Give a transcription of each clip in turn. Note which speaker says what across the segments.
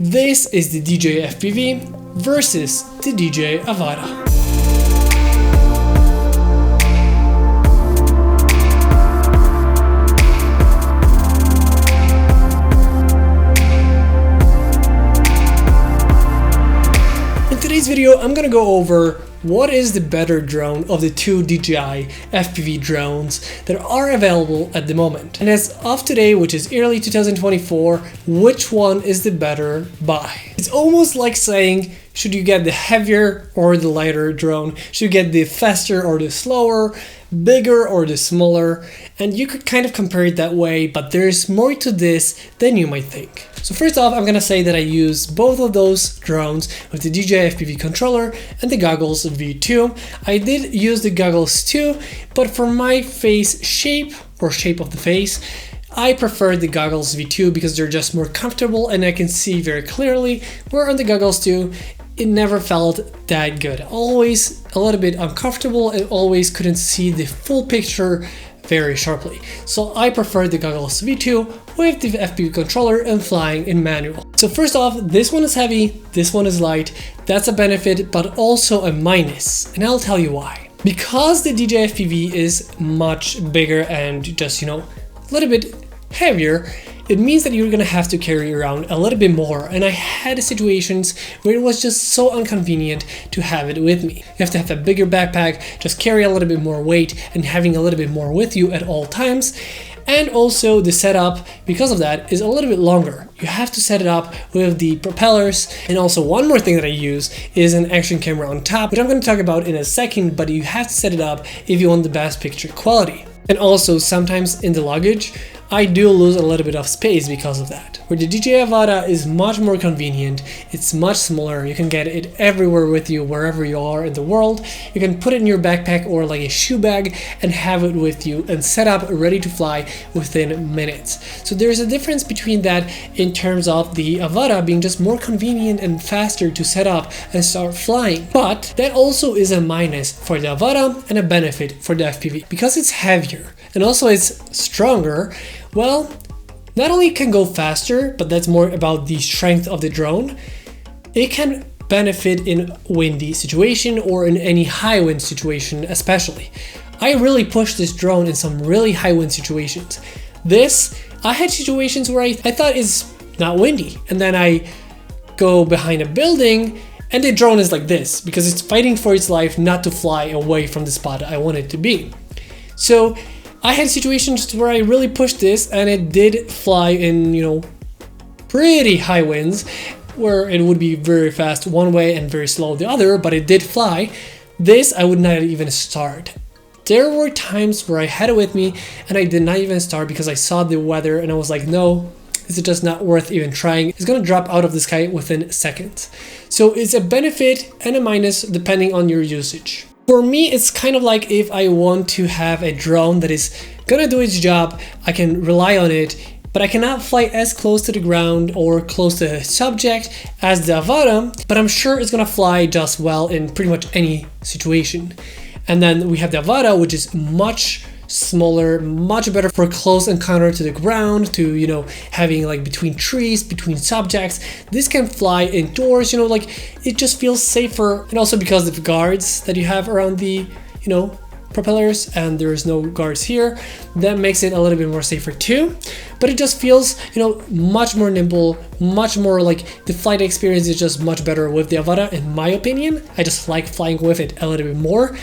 Speaker 1: This is the DJI FPV versus the DJI Avata. In today's video, I'm gonna go over what is the better drone of the two DJI FPV drones that are available at the moment. And as of today, which is early 2024, which one is the better buy? It's almost like saying, should you get the heavier or the lighter drone? Should you get the faster or the slower, bigger or the smaller? And you could kind of compare it that way, but there's more to this than you might think. So first off, I'm gonna say that I use both of those drones with the DJI FPV controller and the goggles V2. I did use the goggles too, but for my face shape or shape of the face, I prefer the goggles V2 because they're just more comfortable and I can see very clearly, where on the goggles 2, it never felt that good. Always a little bit uncomfortable and always couldn't see the full picture very sharply. So I prefer the goggles V2 with the FPV controller and flying in manual. So first off, this one is heavy, this one is light. That's a benefit, but also a minus. And I'll tell you why. Because the DJI FPV is much bigger and just, a little bit heavier, it means that you're gonna have to carry around a little bit more. And I had situations where it was just so inconvenient to have it with me. You have to have a bigger backpack, just carry a little bit more weight and having a little bit more with you at all times. And also the setup, because of that, is a little bit longer. You have to set it up with the propellers. And also one more thing that I use is an action camera on top, which I'm going to talk about in a second, but you have to set it up if you want the best picture quality. And also sometimes in the luggage, I do lose a little bit of space because of that. Where the DJI Avata is much more convenient, it's much smaller, you can get it everywhere with you, wherever you are in the world. You can put it in your backpack or like a shoe bag and have it with you and set up ready to fly within minutes. So there's a difference between that in terms of the Avata being just more convenient and faster to set up and start flying. But that also is a minus for the Avata and a benefit for the FPV. Because it's heavier and also it's stronger, well, not only can go faster, but that's more about the strength of the drone. It can benefit in windy situation or in any high wind situation especially. I really pushed this drone in some really high wind situations. I had situations where I thought it's not windy, and then I go behind a building and the drone is like this because it's fighting for its life not to fly away from the spot I want it to be. So I had situations where I really pushed this and it did fly in, pretty high winds where it would be very fast one way and very slow the other, but it did fly. This I would not even start. There were times where I had it with me and I did not even start because I saw the weather and I was like, no, this is just not worth even trying. It's gonna drop out of the sky within seconds. So it's a benefit and a minus depending on your usage. For me, it's kind of like if I want to have a drone that is gonna do its job, I can rely on it, but I cannot fly as close to the ground or close to a subject as the Avata, but I'm sure it's gonna fly just well in pretty much any situation. And then we have the Avata, which is much smaller, much better for close encounter to the ground, to having like between trees, between subjects. This can fly indoors, it just feels safer. And also because of the guards that you have around the propellers, and there's no guards here, that makes it a little bit more safer too. But it just feels much more nimble, much more like the flight experience is just much better with the Avata in my opinion. I just like flying with it a little bit more.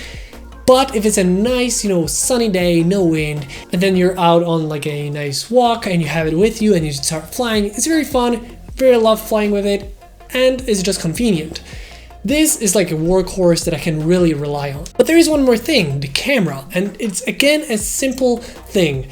Speaker 1: But if it's a nice, sunny day, no wind, and then you're out on like a nice walk and you have it with you and you start flying, it's very fun, very love flying with it, and it's just convenient. This is like a workhorse that I can really rely on. But there is one more thing, the camera, and it's again a simple thing.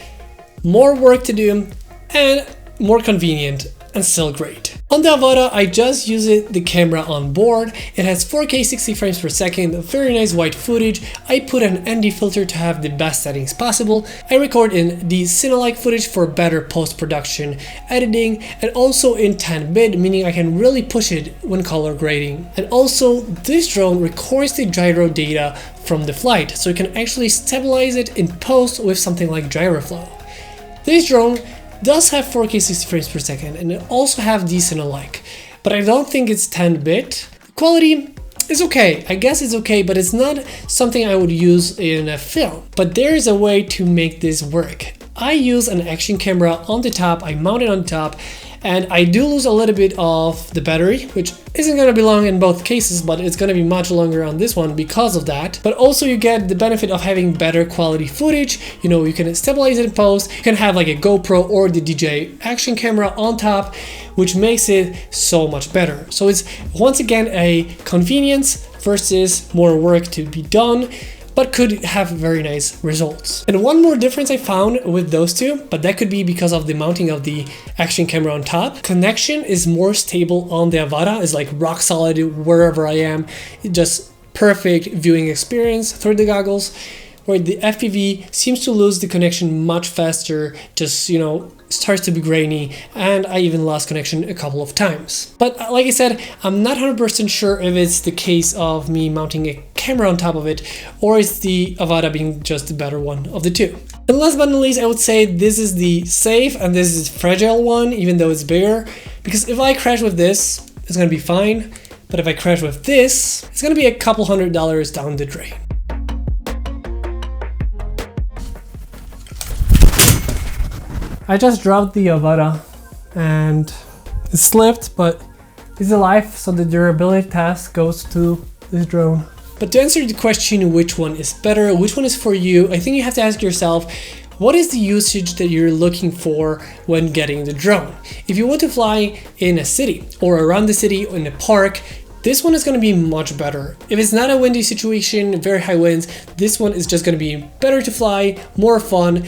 Speaker 1: More work to do and more convenient and still great. On the Avata, I just use the camera on board. It has 4K 60 frames per second, very nice white footage. I put an ND filter to have the best settings possible. I record in the Cine-like footage for better post-production editing, and also in 10-bit, meaning I can really push it when color grading. And also, this drone records the gyro data from the flight, so you can actually stabilize it in post with something like GyroFlow. This drone does have 4K 60 frames per second, and it also have decent alike. but I don't think it's 10-bit. Quality is okay, I guess it's okay, but it's not something I would use in a film. But there is a way to make this work. I use an action camera on the top, I mount it on top, and I do lose a little bit of the battery, which isn't going to be long in both cases, but it's going to be much longer on this one because of that. But also you get the benefit of having better quality footage. You know, you can stabilize it in post, you can have like a GoPro or the DJI action camera on top, which makes it so much better. So it's once again a convenience versus more work to be done, but could have very nice results. And one more difference I found with those two, but that could be because of the mounting of the action camera on top. Connection is more stable on the Avata. It's like rock solid wherever I am. It's just perfect viewing experience through the goggles, where the FPV seems to lose the connection much faster, just, you know, starts to be grainy, and I even lost connection a couple of times. But like I said, I'm not 100% sure if it's the case of me mounting a camera on top of it, or it's the Avata being just the better one of the two. And last but not least, I would say this is the safe and this is fragile one, even though it's bigger, because if I crash with this, it's gonna be fine, but if I crash with this, it's gonna be a couple $100 down the drain. I just dropped the Avata and it slipped, but it's alive, so the durability test goes to this drone. But to answer the question which one is better, which one is for you, I think you have to ask yourself, what is the usage that you're looking for when getting the drone? If you want to fly in a city or around the city or in a park, this one is going to be much better. If it's not a windy situation, very high winds, this one is just going to be better to fly, more fun,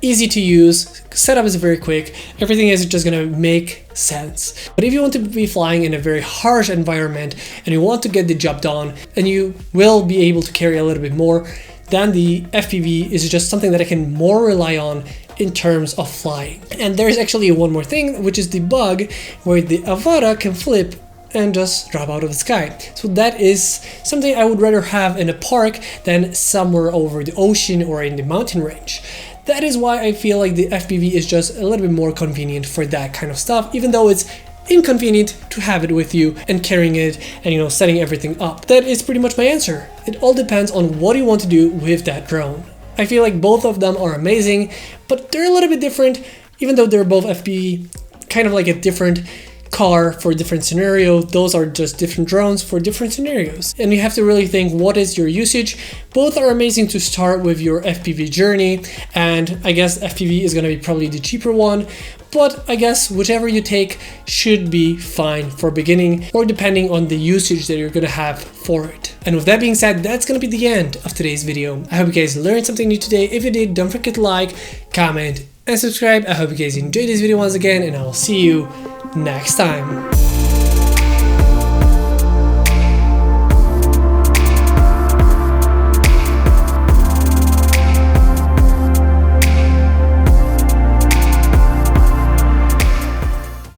Speaker 1: easy to use, setup is very quick, everything is just gonna make sense. But if you want to be flying in a very harsh environment and you want to get the job done and you will be able to carry a little bit more, then the FPV is just something that I can more rely on in terms of flying. And there's actually one more thing, which is the bug where the Avata can flip and just drop out of the sky. So that is something I would rather have in a park than somewhere over the ocean or in the mountain range. That is why I feel like the FPV is just a little bit more convenient for that kind of stuff, even though it's inconvenient to have it with you and carrying it and, you know, setting everything up. That is pretty much my answer. It all depends on what you want to do with that drone. I feel like both of them are amazing, but they're a little bit different, even though they're both FPV, kind of like a different car for different scenario. Those are just different drones for different scenarios, and you have to really think, what is your usage? Both are amazing to start with your FPV journey, and I guess FPV is going to be probably the cheaper one, but I guess whichever you take should be fine for beginning, or depending on the usage that you're going to have for it. And with that being said, that's going to be the end of today's video. I hope you guys learned something new today. If you did, don't forget to like, comment, and subscribe. I hope you guys enjoyed this video once again, and I'll see you next time.